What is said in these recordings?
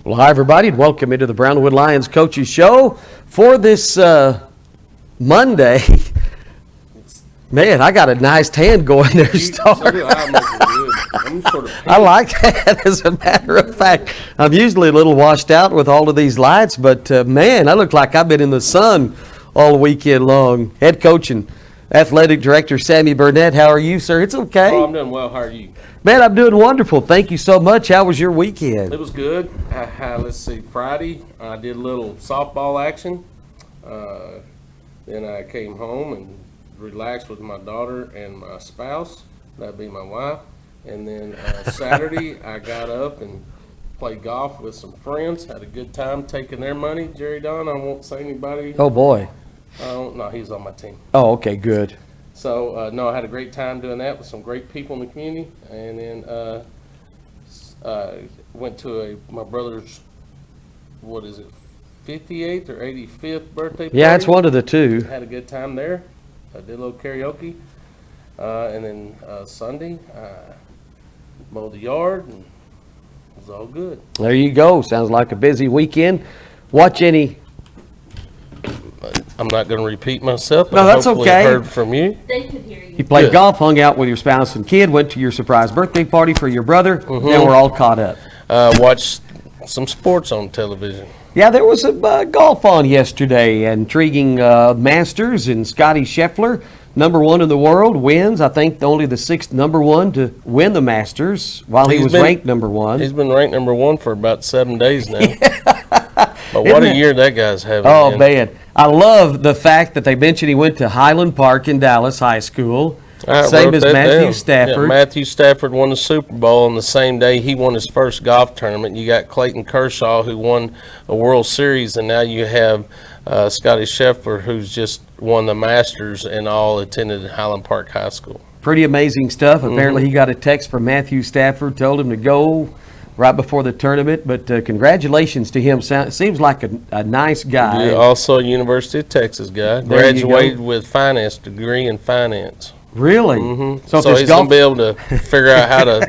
Well, hi, everybody, and welcome into the Brownwood Lions Coaches Show for this Monday. Man, I got a nice tan going there, Star. I like that, as a matter of fact. I'm usually a little washed out with all of these lights, but, man, I look like I've been in the sun all weekend long. Head coach and athletic director Sammy Burnett, how are you, sir? It's okay. Oh, I'm doing well. How are you? Man, I'm doing wonderful. Thank you so much. How was your weekend? It was good. Let's see. Friday, I did a little softball action. Then I came home and relaxed with my daughter and my spouse. That'd be my wife. And then Saturday, I got up and played golf with some friends. Had a good time taking their money. Jerry Don, I won't say anybody. Oh, boy. No, he's on my team. Oh, okay, good. So, no, I had a great time doing that with some great people in the community. And then went to my brother's, 58th or 85th birthday party. Yeah, it's one of the two. Had a good time there. I did a little karaoke. And then Sunday, mowed the yard, and it was all good. There you go. Sounds like a busy weekend. Watch any... I'm not going to repeat myself, but no, that's hopefully okay. I heard from you. They could hear you. You played Good. golf, hung out with your spouse and kid, went to your surprise birthday party for your brother, then we're all caught up. Watched some sports on television. Yeah, there was a golf on yesterday. Intriguing Masters, and Scotty Scheffler, #1 in the world, wins. I think only the 6th #1 to win the Masters while he was ranked #1. He's been ranked #1 for about 7 days now. But what a year that guy's having. Oh, man. I love the fact that they mentioned he went to Highland Park in Dallas High School. Same as Matthew Stafford. Yeah, Matthew Stafford won the Super Bowl on the same day he won his first golf tournament. You got Clayton Kershaw, who won a World Series, and now you have Scotty Scheffler, who's just won the Masters, and all attended Highland Park High School. Pretty amazing stuff. Apparently he got a text from Matthew Stafford, told him to go right before the tournament, but congratulations to him. Seems like a nice guy. Yeah, also a University of Texas guy. Graduated with finance degree in finance. Really? So he's going to be able to figure out how to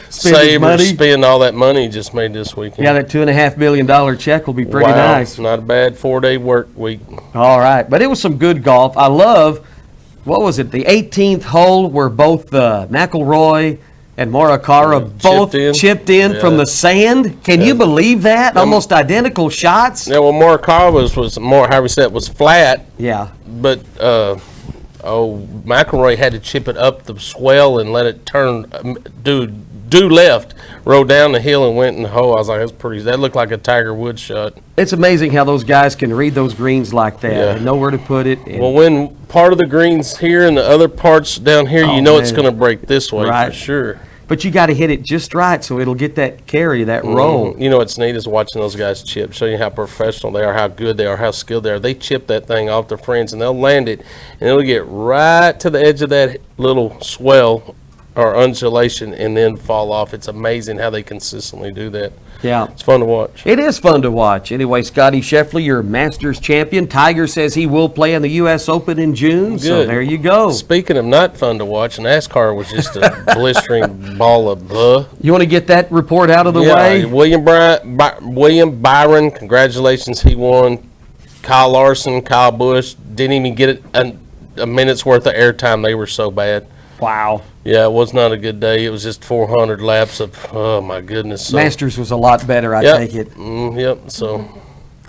save or spend all that money he just made this weekend. Yeah, that $2.5 million check will be pretty nice. Not a bad 4-day work week. All right, but it was some good golf. I love, what was it, the 18th hole where both McIlroy and Morikawa both chipped in from the sand. Can you believe that? Almost identical shots. Yeah, well, Morikawa was more, how we said, was flat. Yeah. But McIlroy had to chip it up the swell and let it turn due left, rode down the hill and went in the hole. I was like, that's pretty. That looked like a Tiger Woods shot. It's amazing how those guys can read those greens like that and know where to put it. Well, when part of the greens here and the other parts down here, it's going to break this way for sure. But you got to hit it just right so it'll get that carry, that roll. You know what's neat is watching those guys chip, show you how professional they are, how good they are, how skilled they are. They chip that thing off their friends and they'll land it, and it'll get right to the edge of that little swell or undulation and then fall off. It's amazing how they consistently do that. Yeah. It's fun to watch. It is fun to watch. Anyway, Scotty Scheffler, your Masters champion. Tiger says he will play in the U.S. Open in June, Good. So there you go. Speaking of not fun to watch, NASCAR was just a blistering ball of You want to get that report out of the way? William Byron, congratulations, he won. Kyle Larson, Kyle Busch, didn't even get a minute's worth of airtime. They were so bad. Wow. Yeah, it was not a good day. It was just 400 laps of, oh my goodness. So, Masters was a lot better, I take it. Yep, so.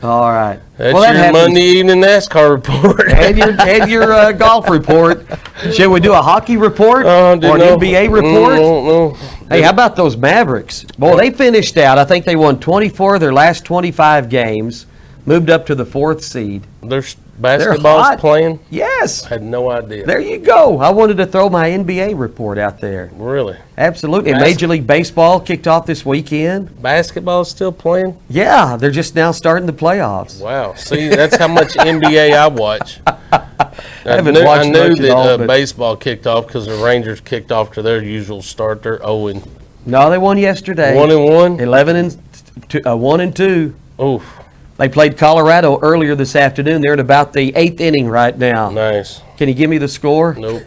All right. That's your Monday evening NASCAR report. and your golf report. Should we do a hockey report or an NBA report? No. Hey, how about those Mavericks? Boy, they finished out. I think they won 24 of their last 25 games, moved up to the 4th seed. There's basketball's playing? Yes. I had no idea. There you go. I wanted to throw my NBA report out there. Really? Absolutely. And Major League Baseball kicked off this weekend. Basketball is still playing? Yeah, they're just now starting the playoffs. Wow. See, that's how much NBA I watch. I knew that baseball kicked off because the Rangers kicked off to their usual start. They're 0-. No, they won yesterday. 1-1? 1-2. Oof. They played Colorado earlier this afternoon. They're in about the 8th inning right now. Nice. Can you give me the score? Nope.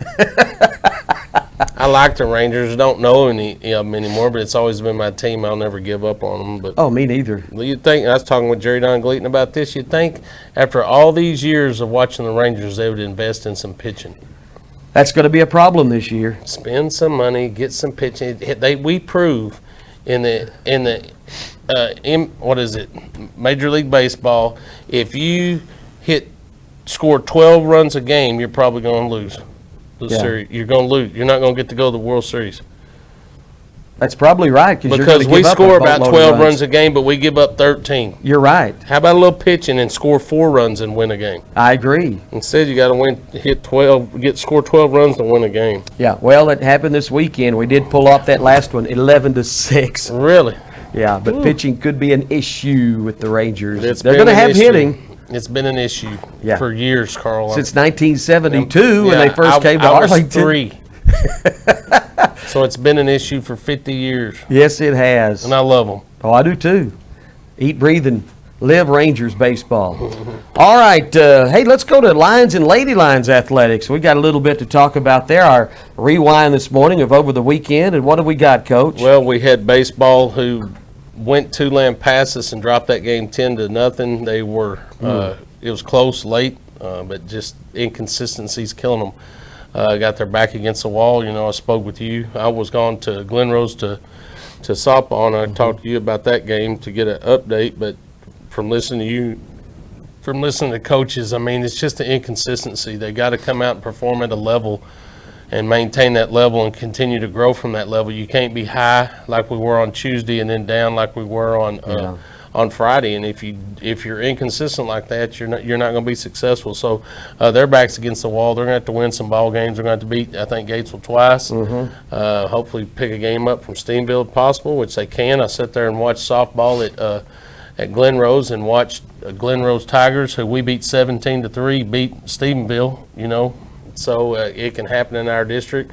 I like the Rangers. Don't know any of them anymore, but it's always been my team. I'll never give up on them. But Oh, me neither. you'd think, I was talking with Jerry Don Gleaton about this, you'd think after all these years of watching the Rangers, they would invest in some pitching. That's going to be a problem this year. Spend some money, get some pitching. We prove in what is it, Major League Baseball, if you score 12 runs a game, you're probably going to lose the series. You're going to lose. You're not going to get to go to the World Series. That's probably right. Because we score about 12 runs a game, but we give up 13. You're right. How about a little pitching and score 4 runs and win a game? I agree. Instead, you got to score 12 runs to win a game. Yeah, well, it happened this weekend. We did pull off that last one, 11-6. Really? Yeah, but pitching could be an issue with the Rangers. They're going to have hitting. It's been an issue for years, Carl. Since 1972 when they first came to Arlington. I was 3. So it's been an issue for 50 years. Yes, it has. And I love them. Oh, I do too. Eat, breathe, and live Rangers baseball. All right. Hey, let's go to Lions and Lady Lions athletics. We got a little bit to talk about there. Our rewind this morning of over the weekend. And what have we got, Coach? Well, we had baseball who went to Lampasas and dropped that game 10-0. They were it was close late, but just inconsistencies killing them. Got their back against the wall. You know, I spoke with you. I was gone to Glen Rose to softball, and I talked to you about that game to get an update. But from listening to you, from listening to coaches, I mean, it's just an inconsistency. They got to come out and perform at a level and maintain that level and continue to grow from that level. You can't be high like we were on Tuesday and then down like we were on Friday. And if you're inconsistent like that, you're not going to be successful. So their back's against the wall. They're going to have to win some ball games. They're going to have to beat, I think, Gatesville twice. Hopefully pick a game up from Steenville if possible, which they can. I sat there and watched softball at Glen Rose and watched Glen Rose Tigers, who we beat 17-3, beat Stephenville, you know. So it can happen in our district.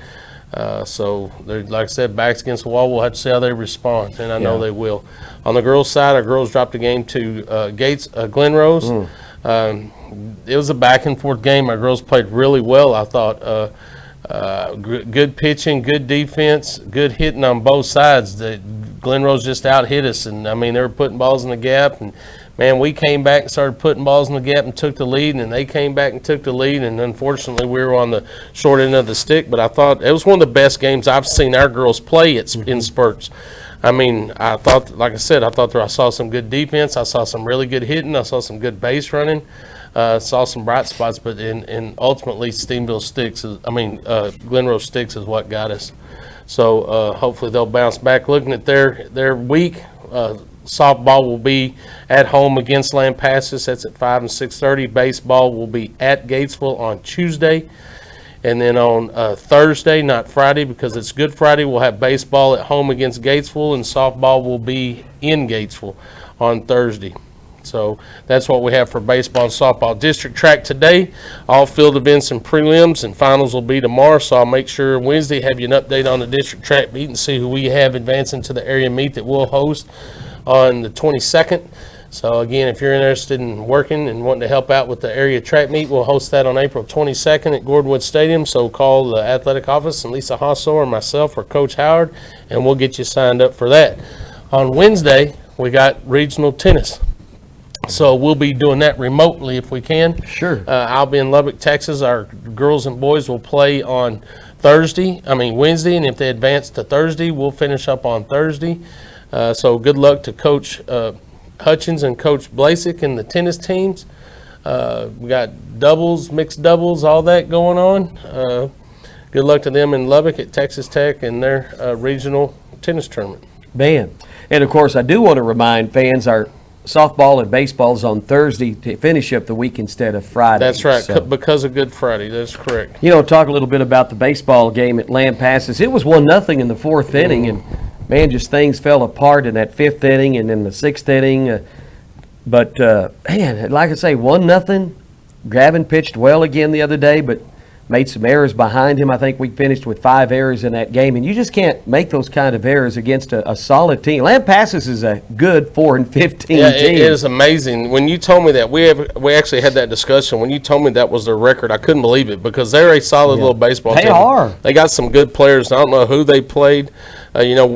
So, like I said, backs against the wall. We'll have to see how they respond, and I know they will. On the girls' side, our girls dropped a game to Glen Rose. It was a back-and-forth game. Our girls played really well, I thought. Good pitching, good defense, good hitting on both sides. Glen Rose just out-hit us, and, I mean, they were putting balls in the gap, and man, we came back and started putting balls in the gap and took the lead, and they came back and took the lead, and unfortunately we were on the short end of the stick. But I thought it was one of the best games I've seen our girls play in spurts. I mean, I thought, like I said, I saw some good defense. I saw some really good hitting. I saw some good base running. Saw some bright spots, but in ultimately Steenville sticks. Glen Rose sticks is what got us. So hopefully they'll bounce back. Looking at their week. Softball will be at home against Lampasas. That's at 5 and 6:30. Baseball will be at Gatesville on Tuesday. And then on Thursday, not Friday, because it's Good Friday, we'll have baseball at home against Gatesville, and softball will be in Gatesville on Thursday. So that's what we have for baseball and softball. District track today, all field events and prelims, and finals will be tomorrow. So I'll make sure Wednesday have you an update on the district track meet and see who we have advancing to the area meet that we'll host on the 22nd. So again, if you're interested in working and wanting to help out with the area track meet, we'll host that on April 22nd at Gordonwood Stadium. So call the athletic office and Lisa Hosso or myself or Coach Howard, and we'll get you signed up for that. On Wednesday, we got regional tennis. So we'll be doing that remotely if we can. Sure. I'll be in Lubbock, Texas. Our girls and boys will play on Wednesday, and if they advance to Thursday, we'll finish up on Thursday. So good luck to Coach Hutchins and Coach Blasik and the tennis teams. We got doubles, mixed doubles, all that going on. Good luck to them in Lubbock at Texas Tech and their regional tennis tournament. Man. And, of course, I do want to remind fans our softball and baseball is on Thursday to finish up the week instead of Friday. That's right, because of Good Friday. That's correct. You know, talk a little bit about the baseball game at Lampasas. It was 1-0 in the fourth inning, and man, just things fell apart in that fifth inning and in the sixth inning. Man, like I say, 1-0. Gavin pitched well again the other day, but made some errors behind him. I think we finished with 5 errors in that game, and you just can't make those kind of errors against a solid team. Lampasas is a good 4-15 team. It is amazing. When you told me that, we actually had that discussion. When you told me that was their record, I couldn't believe it because they're a solid little baseball team. They are. They got some good players. I don't know who they played.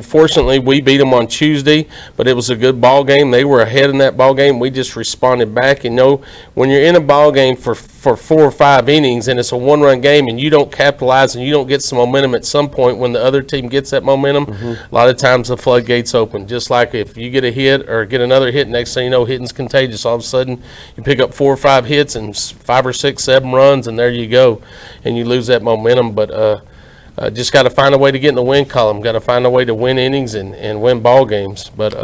Fortunately, we beat them on Tuesday, but it was a good ball game. They were ahead in that ball game. We just responded back. When you're in a ball game for 4 or 5 innings and it's a 1-run game and you don't capitalize and you don't get some momentum at some point when the other team gets that momentum, a lot of times the floodgates open. Just like if you get a hit or get another hit, next thing you know, hitting's contagious. All of a sudden, you pick up 4 or 5 hits and 5 or 6, 7 runs, and there you go, and you lose that momentum. But just got to find a way to get in the win column. Got to find a way to win innings and win ball games. But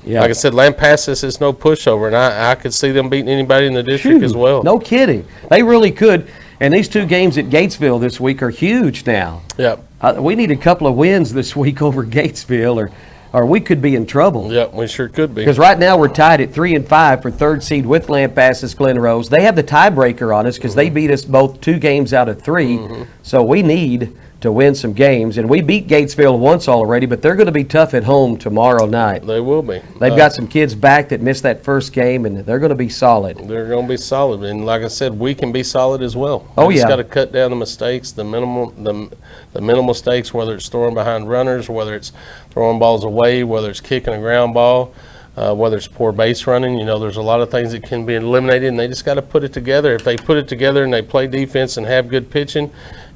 like I said, Lampasas is no pushover, and I could see them beating anybody in the district as well. No kidding. They really could. And these 2 games at Gatesville this week are huge now. Yep. We need a couple of wins this week over Gatesville, or we could be in trouble. Yep, we sure could be. Because right now we're tied at 3-5 for 3rd seed with Lampasas, Glen Rose. They have the tiebreaker on us because they beat us both 2 games out of 3. So we need to win some games. And we beat Gatesville once already, but they're going to be tough at home tomorrow night. They will be. They've got some kids back that missed that first game, and they're going to be solid. They're going to be solid. And like I said, we can be solid as well. Oh, we just yeah. got to cut down the mistakes, the minimal mistakes, whether it's throwing behind runners, whether it's throwing balls away, whether it's kicking a ground ball, whether it's poor base running. There's a lot of things that can be eliminated, and they just got to put it together. If they put it together and they play defense and have good pitching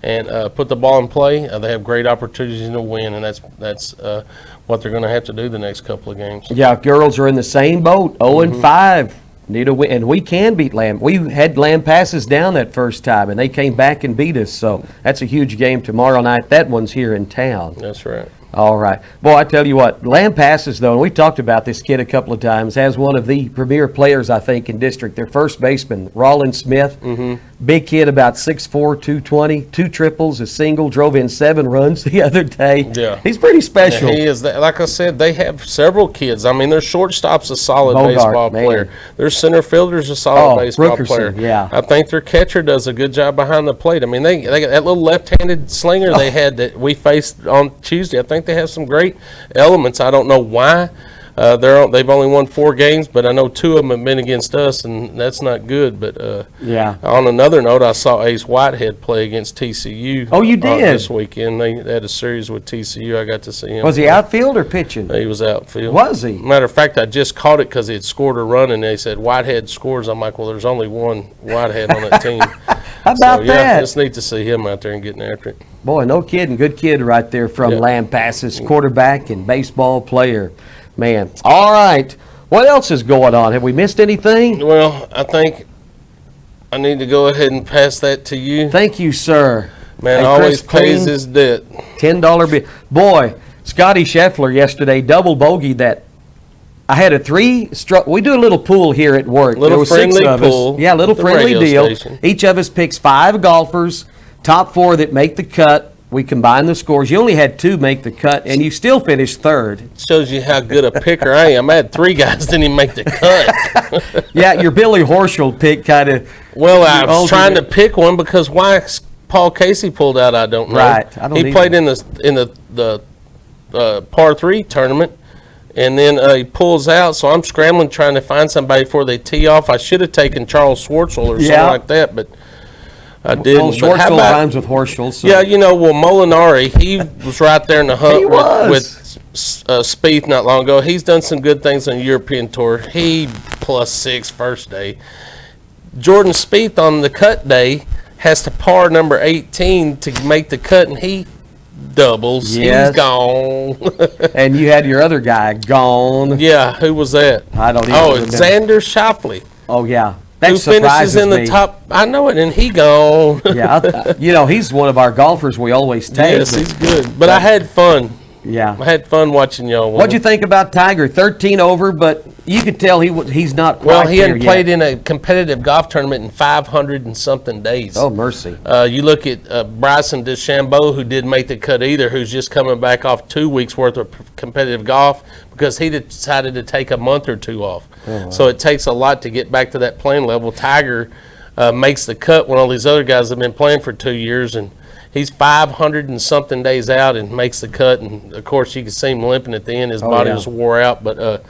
and put the ball in play, they have great opportunities to win, and that's what they're going to have to do the next couple of games. Yeah, girls are in the same boat, 0-5. Need a win, and we can beat Lamb. We had Lampasas down that first time, and they came back and beat us. So that's a huge game tomorrow night. That one's here in town. That's right. All right. Boy, I tell you what, Lampasas, though, and we talked about this kid a couple of times, has one of the premier players, I think, in district. Their first baseman, Rollin Smith. Big kid, about 6'4", 220, 2 triples, a single, drove in 7 runs the other day. Yeah. He's pretty special. Yeah, he is. Like I said, they have several kids. I mean, their shortstop's a solid Bogart, baseball man. player. Their center fielder's a solid baseball Rookerson, player. yeah. I think their catcher does a good job behind the plate. I mean, they got that little left-handed slinger they had that we faced on Tuesday. I think they have some great elements. I don't know why. They've only won 4 games, but I know 2 of them have been against us, and that's not good. But yeah. On another note, I saw Ace Whitehead play against TCU. Oh, you did? This weekend. They had a series with TCU. I got to see him. Was he outfield or pitching? He was outfield. Was he? Matter of fact, I just caught it because he had scored a run, and they said Whitehead scores. I'm like, well, there's only one Whitehead on that team. How about that? It's neat to see him out there and getting after it. Boy, no kidding. Good kid right there from Lampasas, quarterback and baseball player. Man. All right. What else is going on? Have we missed anything? Well, I think I need to go ahead and pass that to you. Thank you, sir. Man, Hey, always Chris pays Clean, his debt. $10 bill. Boy, Scotty Scheffler yesterday double bogeyed that. I had a 3-stroke. We do a little pool here at work. Little there were 6 friendly of pool us. Yeah, little at the friendly radio deal. station. Each of us picks 5 golfers, top 4 that make the cut. We combine the scores. You only had 2 make the cut, and you still finished 3rd. Shows you how good a picker I am. I had 3 guys didn't even make the cut. Yeah, your Billy Horschel pick kind of. Well, I was trying to pick one because why Paul Casey pulled out, I don't know. Right. I don't he played in the par 3 tournament, and then he pulls out. So I'm scrambling trying to find somebody before they tee off. I should have taken Charles Schwartzel or something like that, but I didn't. Well, Schwartzel rhymes with Horschel. So. Yeah, Molinari, he was right there in the hunt with Spieth not long ago. He's done some good things on the European Tour. He +6 first day. Jordan Spieth on the cut day has to par number 18 to make the cut, and he doubles. Yes. He's gone. And you had your other guy gone. Yeah, who was that? I don't even remember. Xander Schauffele. Oh, yeah. That who finishes in the me. top. I know it, and he gone. Yeah, he's one of our golfers we always take. Yes, he's good. But I had fun. Yeah. I had fun watching y'all. What'd you think about Tiger? 13 over, but you could tell he's not quite Well, he hadn't there played yet. in a competitive golf tournament in 500 and something days. Oh, mercy. You look at Bryson DeChambeau, who didn't make the cut either, who's just coming back off 2 weeks worth of competitive golf because he decided to take a month or 2 off. Oh, wow. So it takes a lot to get back to that playing level. Tiger, makes the cut when all these other guys have been playing for 2 years, and he's 500 and something days out and makes the cut. And of course, you can see him limping at the end. His body was wore out, but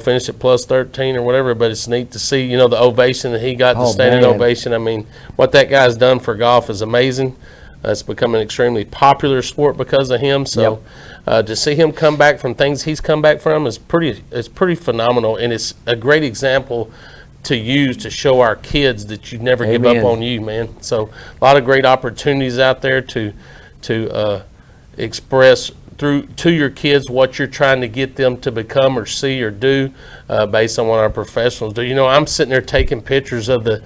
finished at plus 13 or whatever. But it's neat to see, the ovation that he got, the standing ovation. I mean, what that guy's done for golf is amazing. It's become an extremely popular sport because of him. So to see him come back from things he's come back from is pretty phenomenal, and it's a great example to use to show our kids that you never give up on you, man. So a lot of great opportunities out there to express to your kids what you're trying to get them to become or see or do based on what our professionals do. I'm sitting there taking pictures of the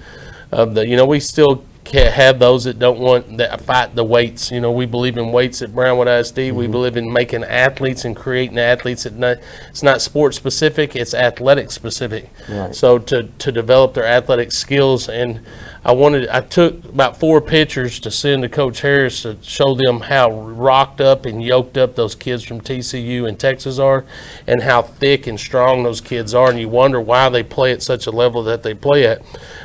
we still can't have those that don't want that fight the weights. We believe in weights at Brownwood ISD. We believe in making athletes and creating athletes. It's not sports specific, it's athletic specific. Right. So to develop their athletic skills, and I took about 4 pictures to send to Coach Harris to show them how rocked up and yoked up those kids from TCU and Texas are, and how thick and strong those kids are. And you wonder why they play at such a level that they play at,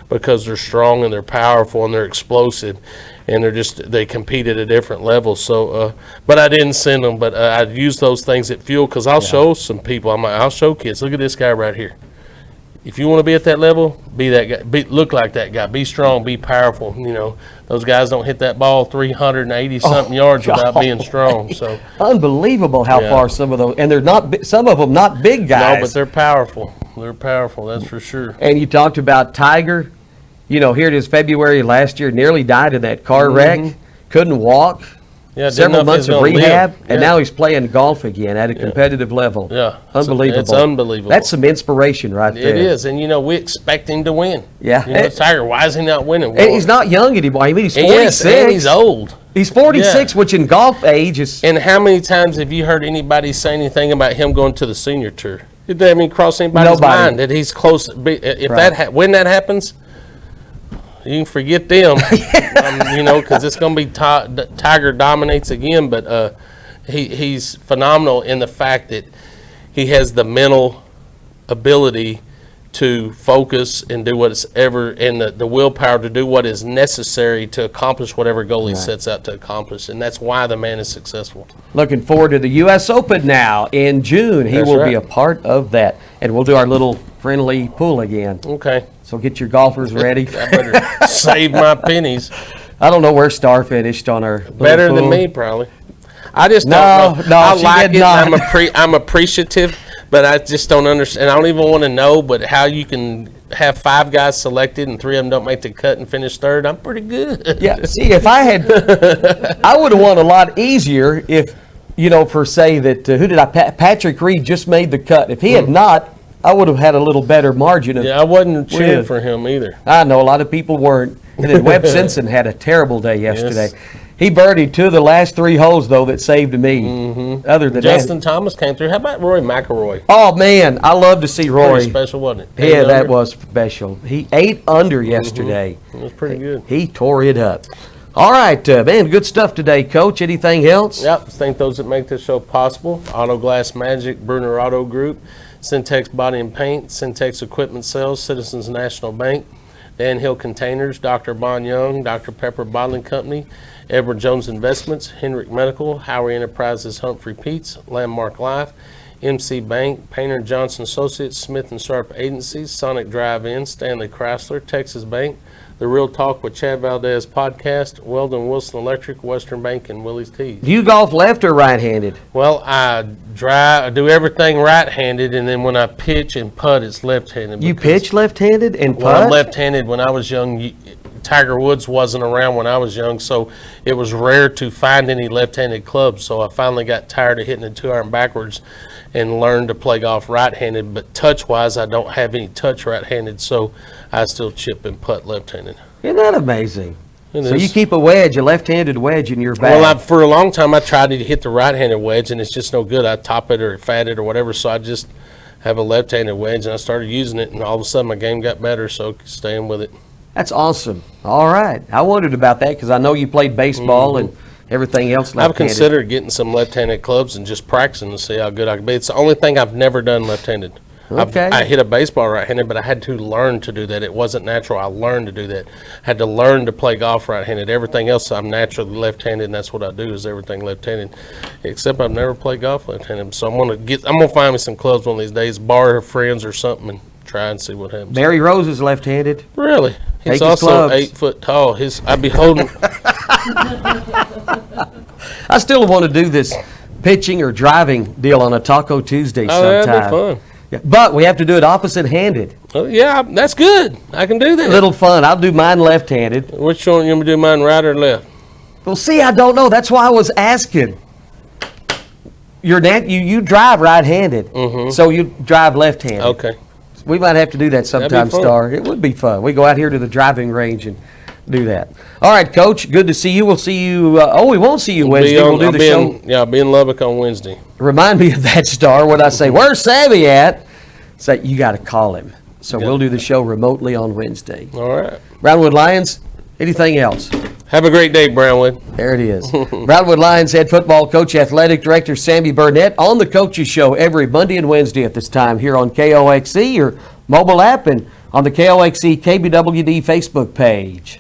because they're strong and they're powerful and they're explosive, and they compete at a different level. So, but I didn't send them, but I use those things at fuel, because I'll show some people. I'll show kids, look at this guy right here. If you want to be at that level, be that guy. Look like that guy. Be strong. Be powerful. Those guys don't hit that ball 380 something yards without being strong. So unbelievable how far some of those, and they're not. Some of them not big guys. No, but they're powerful. They're powerful. That's for sure. And you talked about Tiger. Here it is, February last year. Nearly died in that car wreck. Couldn't walk. Yeah, several months of rehab, and now he's playing golf again at a competitive level. Yeah, unbelievable. It's unbelievable. That's some inspiration right there. It is, and we expect him to win. Yeah, Tiger. Why is he not winning? And he's not young anymore. I mean, he's 46. Yes, and he's old. He's 46, which in golf age is. And how many times have you heard anybody say anything about him going to the senior tour? Did that cross anybody's mind that he's close? If when that happens, you can forget them, because it's going to be Tiger dominates again. But he's phenomenal in the fact that he has the mental ability to focus and do whatever, and the willpower to do what is necessary to accomplish whatever goal he sets out to accomplish. And that's why the man is successful. Looking forward to the U.S. Open now in June. He will be a part of that. And we'll do our little friendly pool again. Okay. So get your golfers ready. I better save my pennies. I don't know where Star finished on her better pool. than me, probably. I just don't know. No, I she like did it. not. I'm appreciative, but I just don't understand. I don't even want to know. But how you can have 5 guys selected and 3 of them don't make the cut and finish third? I'm pretty good. Yeah. See, if I had, I would have won a lot easier if, for say that who did Patrick Reed just made the cut. If he had not, I would have had a little better margin. I wasn't cheering for him either. I know a lot of people weren't. And then Webb Simpson had a terrible day yesterday. Yes. He birdied 2 of the last 3 holes, though, that saved me. Other than Justin Thomas came through. How about Rory McIlroy? Oh, man. I love to see Rory. Pretty special, wasn't it? Yeah, that was special. He 8 under yesterday. It was pretty good. He tore it up. All right, man, good stuff today, Coach. Anything else? Yep, thank those that make this show possible. Auto Glass Magic, Bruner Auto Group, Syntex Body and Paint, Syntex Equipment Sales, Citizens National Bank, Dan Hill Containers, Dr. Bon Young, Dr. Pepper Bottling Company, Edward Jones Investments, Hendrick Medical, Howery Enterprises, Humphrey Peets, Landmark Life, MC Bank, Painter Johnson Associates, Smith & Sharp Agencies, Sonic Drive-In, Stanley Chrysler, Texas Bank, The Real Talk with Chad Valdez Podcast, Weldon Wilson Electric, Western Bank, and Willie's Tees. Do you golf left or right-handed? Well, I do everything right-handed, and then when I pitch and putt, it's left-handed. You pitch left-handed and putt? Well, I'm left-handed. When I was young, Tiger Woods wasn't around when I was young, so it was rare to find any left-handed clubs. So I finally got tired of hitting the 2-iron backwards and learned to play golf right-handed. But touch-wise, I don't have any touch right-handed, so I still chip and putt left-handed. Isn't that amazing? So you keep a left-handed wedge in your bag. Well, for a long time, I tried to hit the right-handed wedge, and it's just no good. I top it or fat it or whatever, so I just have a left-handed wedge, and I started using it, and all of a sudden my game got better, so staying with it. That's awesome. All right. I wondered about that because I know you played baseball and everything else left-handed. I've considered getting some left-handed clubs and just practicing to see how good I can be. It's the only thing I've never done left-handed. Okay. I hit a baseball right-handed, but I had to learn to do that. It wasn't natural. I learned to do that. Had to learn to play golf right-handed. Everything else, I'm naturally left-handed, and that's what I do is everything left-handed. Except I've never played golf left-handed. So I'm gonna find me some clubs one of these days, borrow friends or something, and try and see what happens. Barry Rose is left-handed. Really? He's Take his also clubs. 8 foot tall. I'd be holding. I still want to do this pitching or driving deal on a Taco Tuesday sometime. That'd be fun. Yeah, but we have to do it opposite-handed. Oh, yeah, that's good. I can do that. A little fun. I'll do mine left-handed. Which one you want me to do? Mine right or left? Well, see, I don't know. That's why I was asking. You drive right-handed, so you drive left-handed. Okay. We might have to do that sometime, fun. Star. It would be fun. We go out here to the driving range and do that. All right, Coach. Good to see you. We'll see you. We won't see you Wednesday. We'll do the show. Yeah, I'll be in Lubbock on Wednesday. Remind me of that, Star. When I say, "Where's Savvy at?" Say, you got to call him. So we'll do the show remotely on Wednesday. All right. Brownwood Lions. Anything else? Have a great day, Brownwood. There it is. Brownwood Lions head football coach, athletic director Sammy Burnett on the Coaches Show every Monday and Wednesday at this time here on KOXC, your mobile app, and on the KOXC KBWD Facebook page.